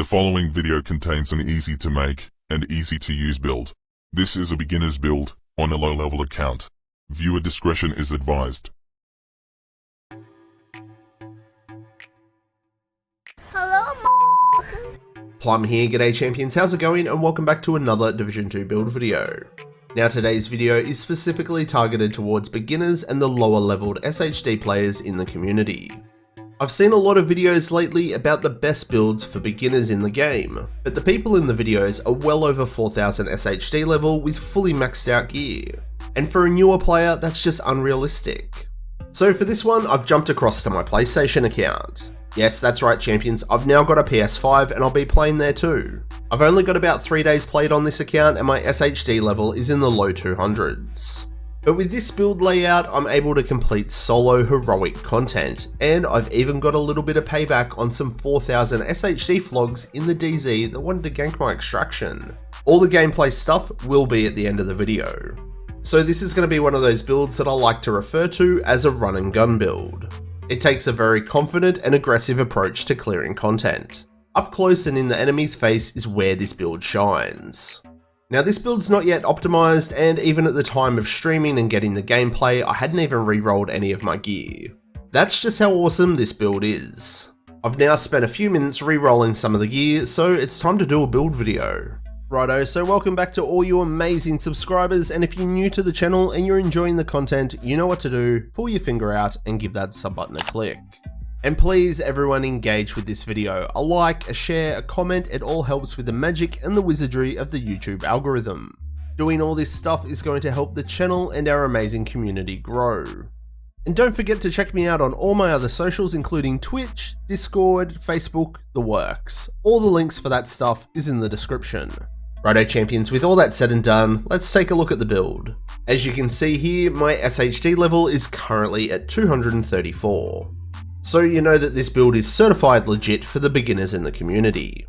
following video contains an easy to make and easy to use build. This is a beginner's build on a low level account. Viewer discretion is advised. Plum here, g'day champions, how's it going, and welcome back to another Division 2 build video. Now today's video is specifically targeted towards beginners and the lower leveled SHD players in the community. I've seen a lot of videos lately about the best builds for beginners in the game, but the people in the videos are well over 4000 SHD level with fully maxed out gear, and for a newer player that's just unrealistic. So for this one I've jumped across to my PlayStation account. Yes, that's right champions, I've now got a PS5 and I'll be playing there too. I've only got about 3 days played on this account and my SHD level is in the low 200s. But with this build layout, I'm able to complete solo heroic content, and I've even got a little bit of payback on some 4000 SHD flogs in the DZ that wanted to gank my extraction. All the gameplay stuff will be at the end of the video. So this is going to be one of those builds that I like to refer to as a run and gun build. It takes a very confident and aggressive approach to clearing content. Up close and in the enemy's face is where this build shines. Now this build's not yet optimized, and even at the time of streaming and getting the gameplay, I hadn't even re-rolled any of my gear. That's just how awesome this build is. I've now spent a few minutes re-rolling some of the gear, so it's time to do a build video. Righto, so welcome back to all you amazing subscribers, and if you're new to the channel and you're enjoying the content, you know what to do, pull your finger out and give that sub button a click. And please everyone engage with this video, a like, a share, a comment, it all helps with the magic and the wizardry of the YouTube algorithm. Doing all this stuff is going to help the channel and our amazing community grow. And don't forget to check me out on all my other socials including Twitch, Discord, Facebook, the works. All the links for that stuff is in the description. Righto champions, with all that said and done, let's take a look at the build. As you can see here, my SHD level is currently at 234. So you know that this build is certified legit for the beginners in the community.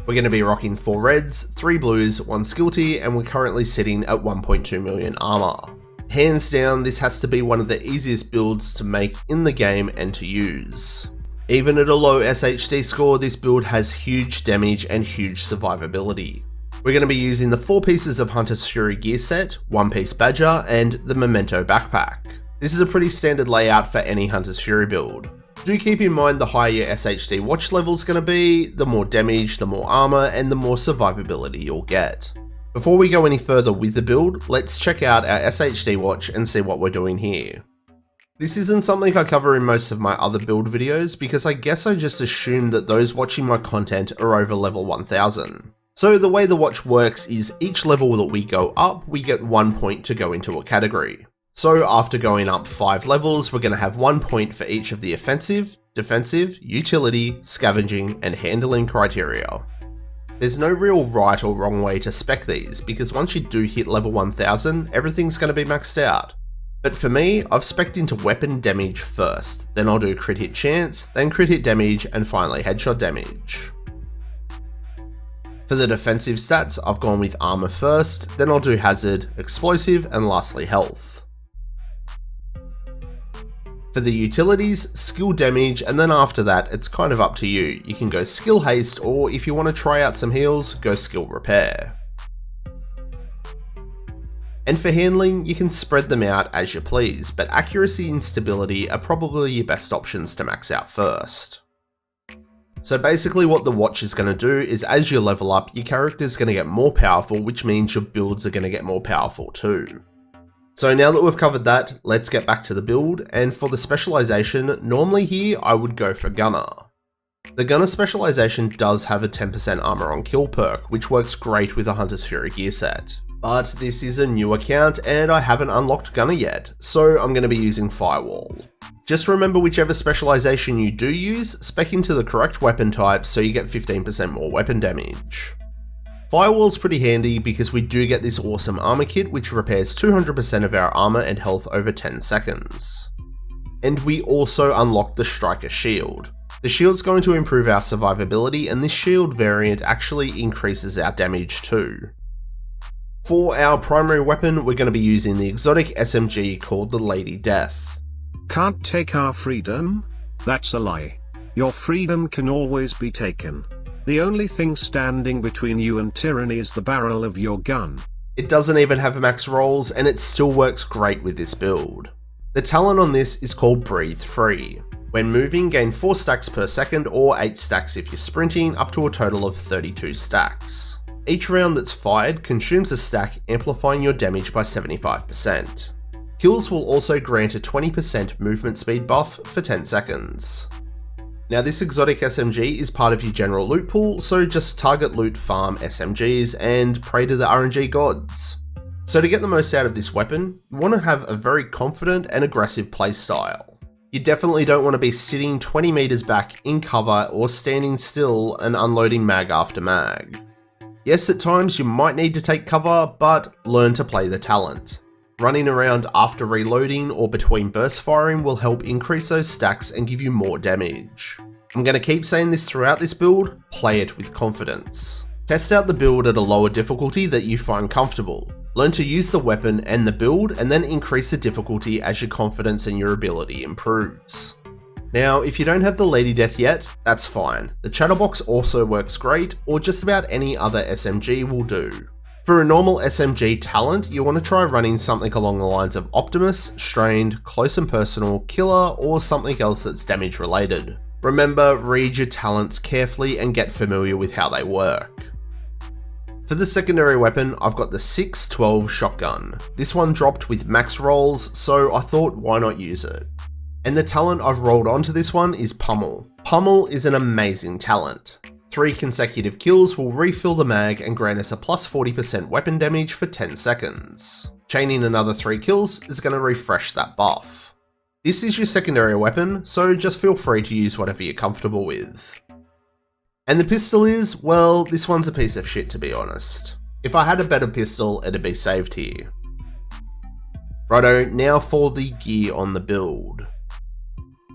We're going to be rocking 4 reds, 3 blues, 1 skill tier, and we're currently sitting at 1.2 million armor. Hands down, this has to be one of the easiest builds to make in the game and to use. Even at a low SHD score, this build has huge damage and huge survivability. We're going to be using the 4 pieces of Hunter's Fury gear set, 1 piece Badger, and the Memento backpack. This is a pretty standard layout for any Hunter's Fury build. Do keep in mind the higher your SHD watch level is going to be, the more damage, the more armor, and the more survivability you'll get. Before we go any further with the build, let's check out our SHD watch and see what we're doing here. This isn't something I cover in most of my other build videos because I guess I just assume that those watching my content are over level 1000. So the way the watch works is each level that we go up, we get 1 point to go into a category. So after going up 5 levels, we're going to have 1 point for each of the offensive, defensive, utility, scavenging, and handling criteria. There's no real right or wrong way to spec these, because once you do hit level 1000, everything's going to be maxed out. But for me, I've spec'd into weapon damage first, then I'll do crit hit chance, then crit hit damage, and finally headshot damage. For the defensive stats, I've gone with armor first, then I'll do hazard, explosive, and lastly health. For the utilities, skill damage, and then after that, it's kind of up to you. You can go skill haste, or if you want to try out some heals, go skill repair. And for handling, you can spread them out as you please, but accuracy and stability are probably your best options to max out first. So basically what the watch is going to do is as you level up, your character is going to get more powerful, which means your builds are going to get more powerful too. So now that we've covered that, let's get back to the build, and for the specialization, normally here I would go for Gunner. The Gunner specialization does have a 10% armor on kill perk, which works great with a Hunter's Fury gear set. But this is a new account and I haven't unlocked Gunner yet, so I'm going to be using Firewall. Just remember whichever specialization you do use, spec into the correct weapon type so you get 15% more weapon damage. Firewall's pretty handy because we do get this awesome armor kit which repairs 200% of our armor and health over 10 seconds. And we also unlock the Striker Shield. The shield's going to improve our survivability, and this shield variant actually increases our damage too. For our primary weapon, we're going to be using the exotic SMG called the Lady Death. Can't take our freedom? That's a lie. Your freedom can always be taken. The only thing standing between you and tyranny is the barrel of your gun. It doesn't even have max rolls, and it still works great with this build. The talent on this is called Breathe Free. When moving, gain 4 stacks per second or 8 stacks if you're sprinting, up to a total of 32 stacks. Each round that's fired consumes a stack, amplifying your damage by 75%. Kills will also grant a 20% movement speed buff for 10 seconds. Now this exotic SMG is part of your general loot pool, so just target loot farm SMGs and pray to the RNG gods. So to get the most out of this weapon, you want to have a very confident and aggressive playstyle. You definitely don't want to be sitting 20 meters back in cover or standing still and unloading mag after mag. Yes, at times you might need to take cover, but learn to play the talent. Running around after reloading or between burst firing will help increase those stacks and give you more damage. I'm going to keep saying this throughout this build, play it with confidence. Test out the build at a lower difficulty that you find comfortable. Learn to use the weapon and the build, and then increase the difficulty as your confidence and your ability improves. Now, if you don't have the Lady Death yet, that's fine. The Chatterbox also works great, or just about any other SMG will do. For a normal SMG talent, you want to try running something along the lines of Optimus, Strained, Close and Personal, Killer, or something else that's damage related. Remember, read your talents carefully and get familiar with how they work. For the secondary weapon, I've got the 612 shotgun. This one dropped with max rolls, so I thought why not use it. And the talent I've rolled onto this one is Pummel. Pummel is an amazing talent. 3 consecutive kills will refill the mag and grant us a plus 40% weapon damage for 10 seconds. Chaining another 3 kills is going to refresh that buff. This is your secondary weapon, so just feel free to use whatever you're comfortable with. And the pistol is, well, this one's a piece of shit to be honest. If I had a better pistol, it'd be saved here. Righto, now for the gear on the build.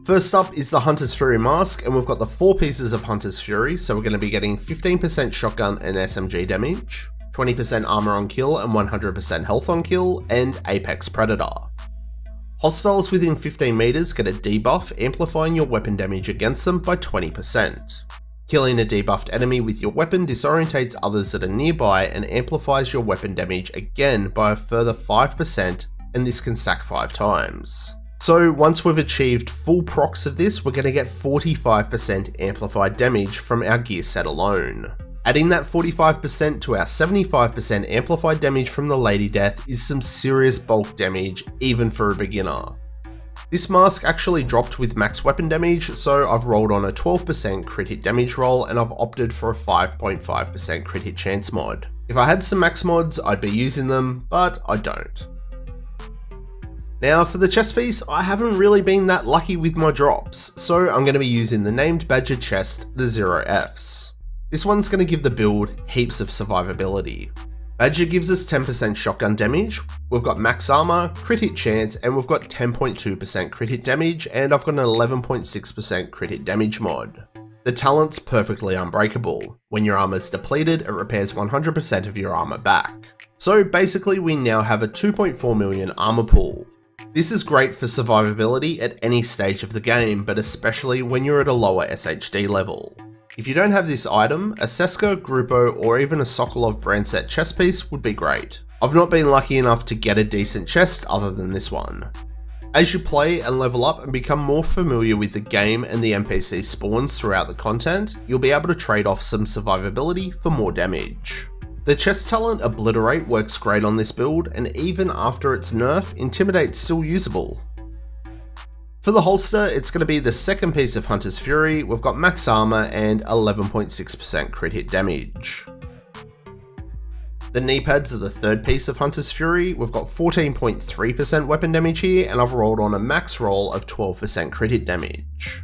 First up is the Hunter's Fury mask, and we've got the 4 pieces of Hunter's Fury, so we're going to be getting 15% shotgun and SMG damage, 20% armor on kill and 100% health on kill, and Apex Predator. Hostiles within 15 meters get a debuff, amplifying your weapon damage against them by 20%. Killing a debuffed enemy with your weapon disorientates others that are nearby and amplifies your weapon damage again by a further 5%, and this can stack 5 times. So once we've achieved full procs of this, we're going to get 45% amplified damage from our gear set alone. Adding that 45% to our 75% amplified damage from the Lady Death is some serious bulk damage even for a beginner. This mask actually dropped with max weapon damage, so I've rolled on a 12% crit hit damage roll and I've opted for a 5.5% crit hit chance mod. If I had some max mods, I'd be using them, but I don't. Now for the chest piece, I haven't really been that lucky with my drops, so I'm going to be using the named Badger chest, the 0Fs. This one's going to give the build heaps of survivability. Badger gives us 10% shotgun damage, we've got max armor, crit hit chance, and we've got 10.2% crit hit damage, and I've got an 11.6% crit hit damage mod. The talent's perfectly unbreakable. When your armor's depleted, it repairs 100% of your armor back. So basically we now have a 2.4 million armor pool. This is great for survivability at any stage of the game, but especially when you're at a lower SHD level. If you don't have this item, a Seska, Grupo, or even a Sokolov brand set chest piece would be great. I've not been lucky enough to get a decent chest other than this one. As you play and level up and become more familiar with the game and the NPC spawns throughout the content, you'll be able to trade off some survivability for more damage. The chest talent Obliterate works great on this build, and even after its nerf, Intimidate's still usable. For the holster, it's going to be the second piece of Hunter's Fury. We've got max armor and 11.6% crit hit damage. The knee pads are the third piece of Hunter's Fury. We've got 14.3% weapon damage here, and I've rolled on a max roll of 12% crit hit damage.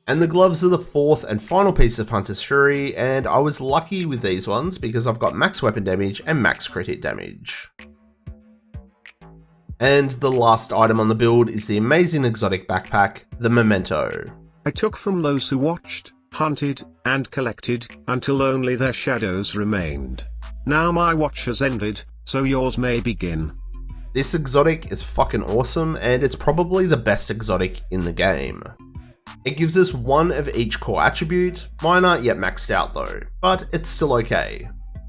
And the gloves are the fourth and final piece of Hunter's Fury, and I was lucky with these ones because I've got max weapon damage and max crit hit damage. And the last item on the build is the amazing exotic backpack, the Memento. I took from those who watched, hunted, and collected, until only their shadows remained. Now my watch has ended, so yours may begin. This exotic is fucking awesome, and it's probably the best exotic in the game. It gives us one of each core attribute, mine aren't yet maxed out though, but it's still okay.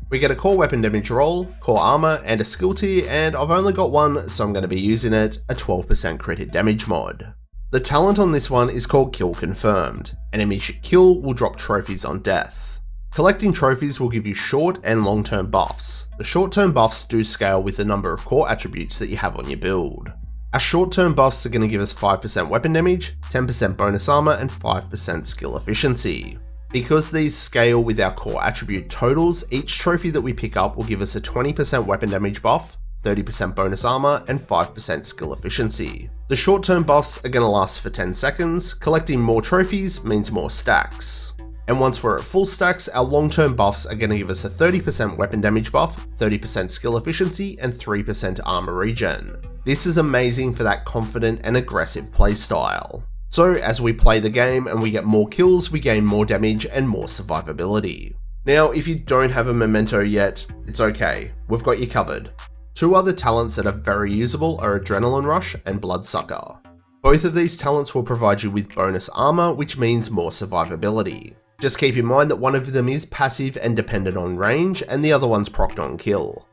We get a core weapon damage roll, core armor, and a skill tier, and I've only got one, so I'm going to be using it, a 12% crit hit damage mod. The talent on this one is called Kill Confirmed. Enemies you kill will drop trophies on death. Collecting trophies will give you short and long-term buffs. The short-term buffs do scale with the number of core attributes that you have on your build. Our short-term buffs are going to give us 5% weapon damage, 10% bonus armor, and 5% skill efficiency. Because these scale with our core attribute totals, each trophy that we pick up will give us a 20% weapon damage buff, 30% bonus armor, and 5% skill efficiency. The short-term buffs are going to last for 10 seconds, collecting more trophies means more stacks. And once we're at full stacks, our long-term buffs are going to give us a 30% weapon damage buff, 30% skill efficiency, and 3% armor regen. This is amazing for that confident and aggressive playstyle. So as we play the game and we get more kills, we gain more damage and more survivability. Now, if you don't have a memento yet, it's okay, we've got you covered. Two other talents that are very usable are Adrenaline Rush and Bloodsucker. Both of these talents will provide you with bonus armor, which means more survivability. Just keep in mind that one of them is passive and dependent on range, and the other one's procced on kill.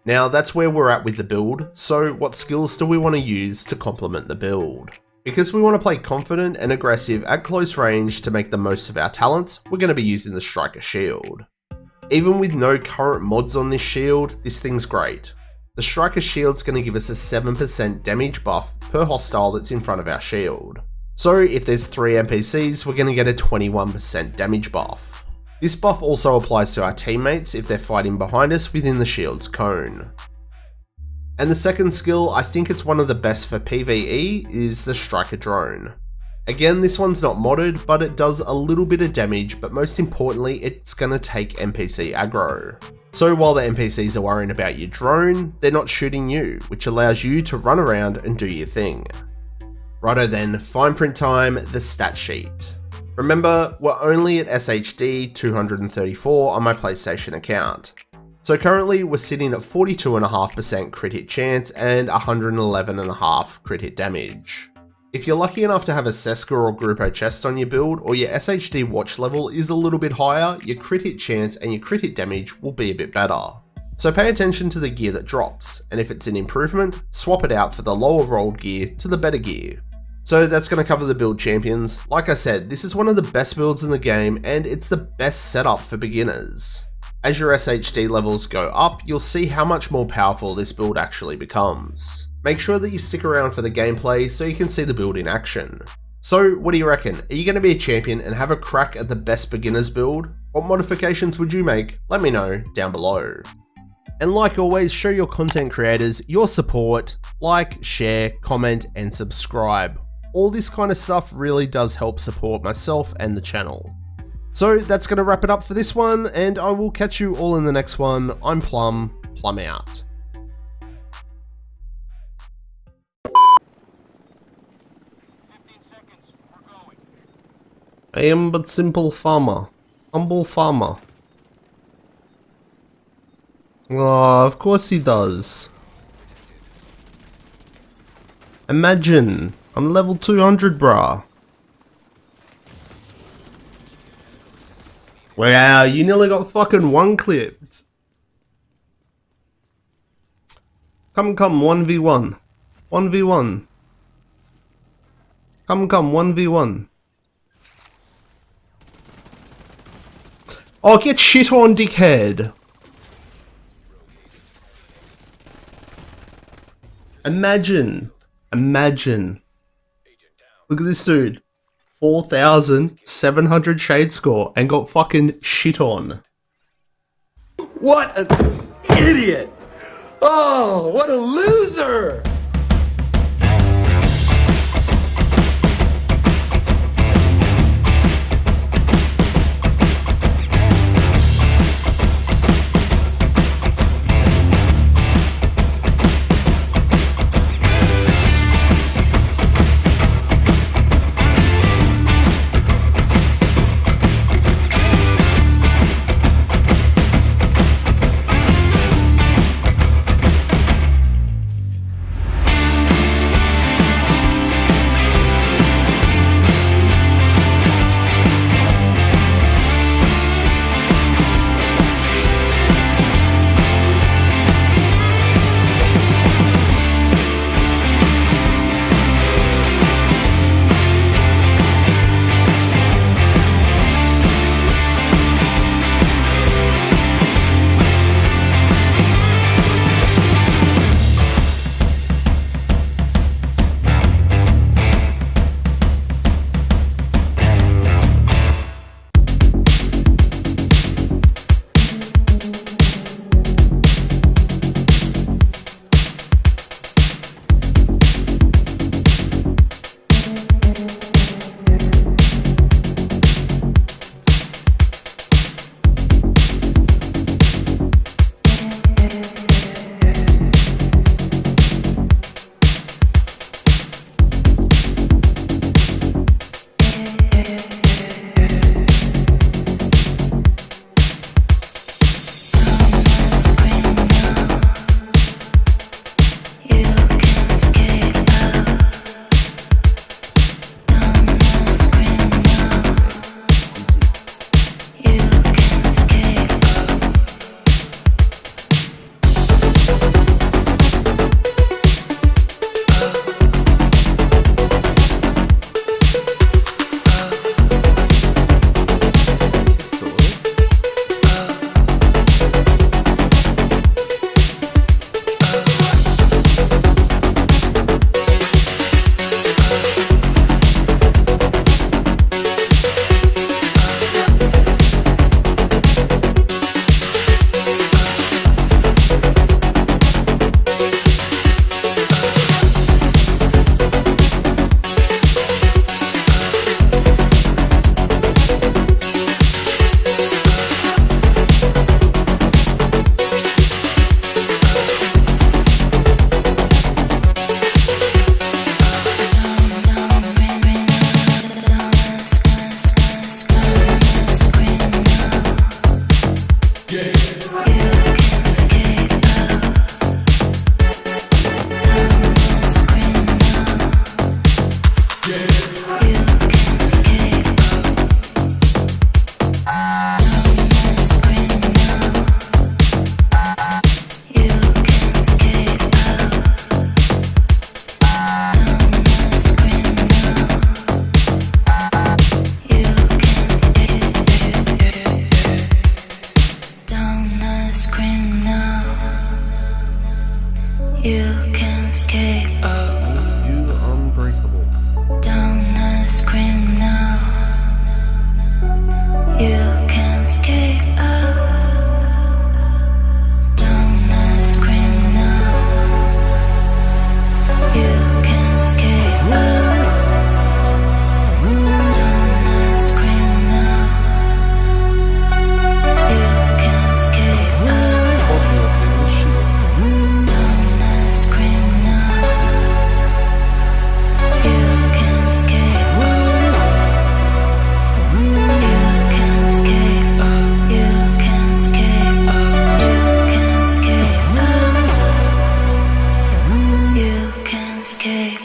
Now that's where we're at with the build, so what skills do we want to use to complement the build? Because we want to play confident and aggressive at close range to make the most of our talents, we're going to be using the Striker Shield. Even with no current mods on this shield, this thing's great. The Striker Shield's going to give us a 7% damage buff per hostile that's in front of our shield. So if there's 3 NPCs, we're going to get a 21% damage buff. This buff also applies to our teammates if they're fighting behind us within the shield's cone. And the second skill, I think it's one of the best for PVE, is the Striker Drone. Again, this one's not modded, but it does a little bit of damage, but most importantly, it's gonna take NPC aggro. So while the NPCs are worrying about your drone, they're not shooting you, which allows you to run around and do your thing. Righto then, fine print time, the stat sheet. Remember, we're only at SHD 234 on my PlayStation account. So currently we're sitting at 42.5% crit hit chance and 111.5 crit hit damage. If you're lucky enough to have a Seska or Grupo chest on your build, or your SHD watch level is a little bit higher, your crit hit chance and your crit hit damage will be a bit better. So pay attention to the gear that drops, and if it's an improvement, swap it out for the lower rolled gear to the better gear. So that's going to cover the build champions. Like I said, this is one of the best builds in the game and it's the best setup for beginners. As your SHD levels go up, you'll see how much more powerful this build actually becomes. Make sure that you stick around for the gameplay so you can see the build in action. So what do you reckon? Are you going to be a champion and have a crack at the best beginners build? What modifications would you make? Let me know down below. And like always, show your content creators your support, like, share, comment, and subscribe. All this kind of stuff really does help support myself and the channel. So that's going to wrap it up for this one, and I will catch you all in the next one. I'm Plum out. I am but simple farmer, humble farmer. Oh, of course he does. Imagine, I'm level 200, brah. Wow, you nearly got fucking one clipped. Come, 1v1. 1v1. Come, 1v1. Oh, get shit on, dickhead. Imagine. Look at this dude. 4,700 shade score and got fucking shit on. What an idiot! Oh, what a loser! You can escape. You unbreakable. Don't scream now. You can escape. Don't scream now. You can escape. Don't scream now. You can escape. Don't scream now. You can escape.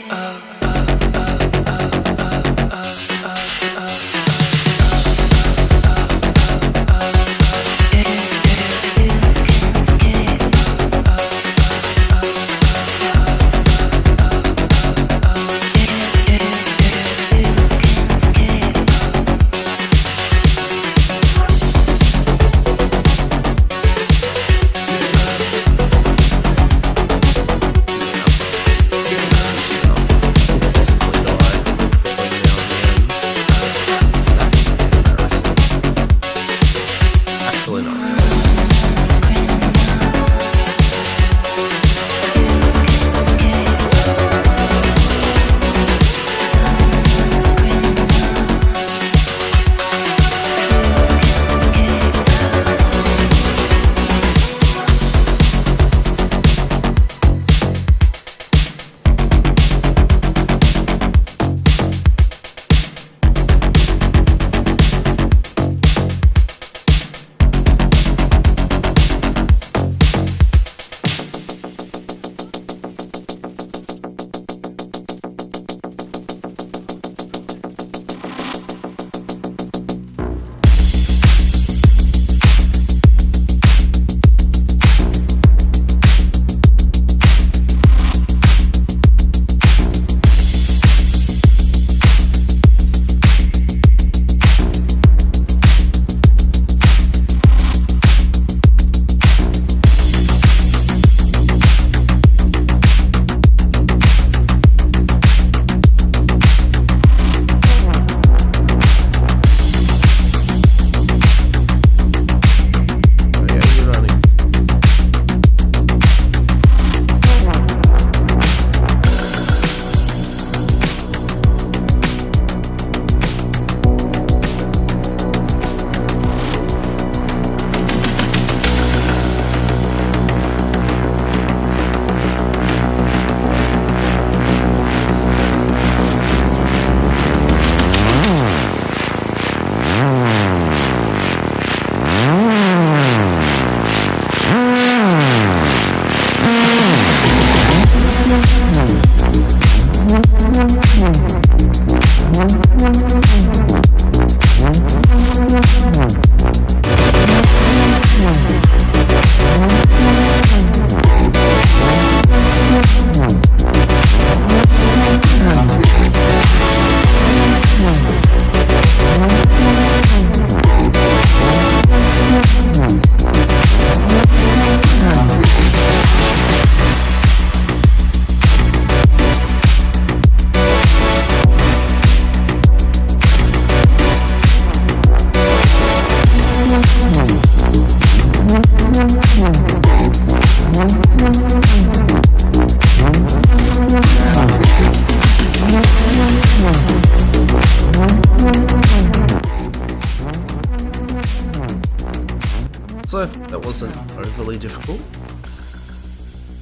So that wasn't overly difficult.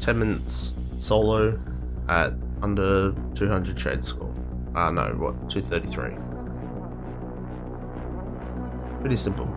10 minutes solo at under 200 shade score. No, what, 233. Pretty simple.